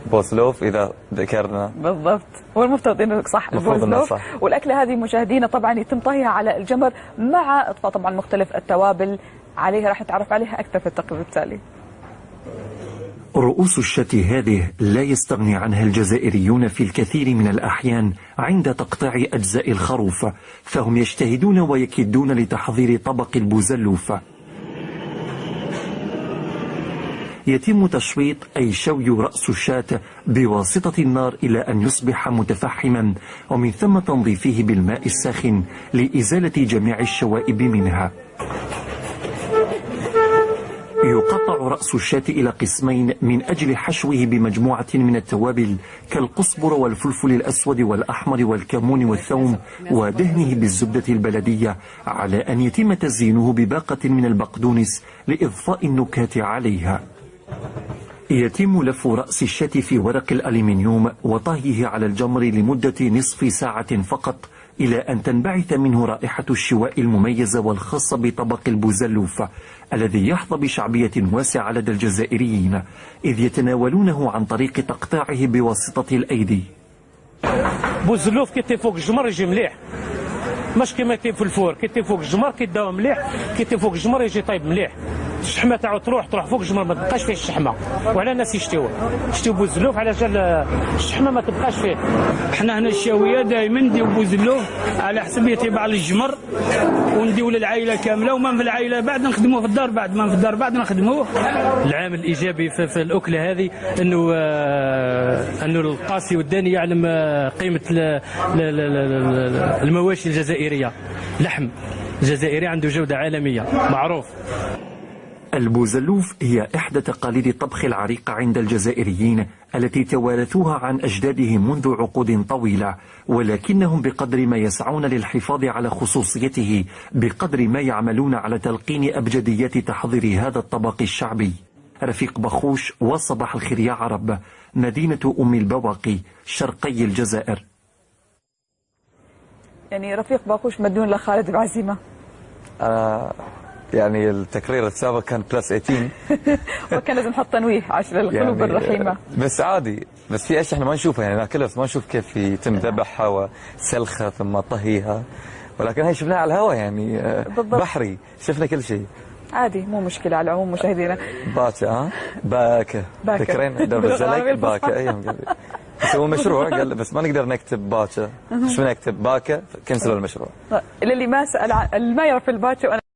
بوسلوف إذا ذكرنا. بالضبط، هو المفترض انه صح البوزلوف. والاكله هذه مشاهدينا طبعا يتم طهيها على الجمر مع اضفاء طبعا مختلف التوابل عليها، راح نتعرف عليها اكثر في التقرير التالي. رؤوس الشاة هذه لا يستغني عنها الجزائريون في الكثير من الأحيان عند تقطيع أجزاء الخروف، فهم يجتهدون ويكدون لتحضير طبق البوزلوف. يتم تشويط أي شوي رأس الشاة بواسطة النار إلى أن يصبح متفحما، ومن ثم تنظيفه بالماء الساخن لإزالة جميع الشوائب منها. يقطع رأس الشاة إلى قسمين من أجل حشوه بمجموعة من التوابل كالقصبر والفلفل الأسود والأحمر والكمون والثوم، ودهنه بالزبدة البلدية، على أن يتم تزيينه بباقة من البقدونس لإضفاء النكهة عليها. يتم لف رأس الشاة في ورق الألمنيوم وطهيه على الجمر لمدة نصف ساعة فقط، إلى أن تنبعث منه رائحة الشواء المميزة والخاصة بطبق البوزلوف، الذي يحظى بشعبية واسعة لدى الجزائريين، إذ يتناولونه عن طريق تقطيعه بواسطة الأيدي. بوزلوف كي فوق الجمر يجي مليح، مش كيما يتم في الفور، كي فوق الجمر كيداو مليح، كي فوق الجمر يجي طيب مليح. الشحمه تاعو تروح فوق الجمر ما تبقاش فيه الشحمه، وعلى الناس يشتيوه بوزلوف على جال الشحمه ما تبقاش فيه. احنا هنا الشاويه دائما نديو بوزلوف على حسب يتبع للجمر، ونديو للعائله كامله، ومن في العائله بعد نخدموه في الدار، بعد ما في الدار بعد نخدموه. العامل الايجابي في الاكله هذه انه القاسي والداني يعلم قيمه المواشي الجزائريه. لحم الجزائري عنده جوده عالميه معروف. البوزلوف هي إحدى تقاليد الطبخ العريقة عند الجزائريين التي توارثوها عن أجدادهم منذ عقود طويلة، ولكنهم بقدر ما يسعون للحفاظ على خصوصيته بقدر ما يعملون على تلقين أبجديات تحضير هذا الطبق الشعبي. رفيق بخوش، وصباح الخير يا عرب، مدينة أم البواقي، شرقي الجزائر. يعني رفيق باقوش مديون لخالد بعزيمة. يعني التقرير السابق كان بلس 18 وكان لازم نحط تنويه عشان القلوب يعني الرحيمة. بس عادي، بس في اشياء احنا ما نشوفها، يعني ناكلها بس ما نشوف كيف يتم ذبحها وسلخها ثم طهيها، ولكن هي شفناها على الهواء يعني بحري، شفنا كل شيء عادي، مو مشكلة. على العموم مشاهدينا باكا باكا تذكرين درب الزلك باكا ايام قبل يسوون مشروع، قال بس ما نقدر نكتب باكا، شو نكتب باكا، كنسلوا المشروع. اللي ما سأل اللي ما يعرف الباكا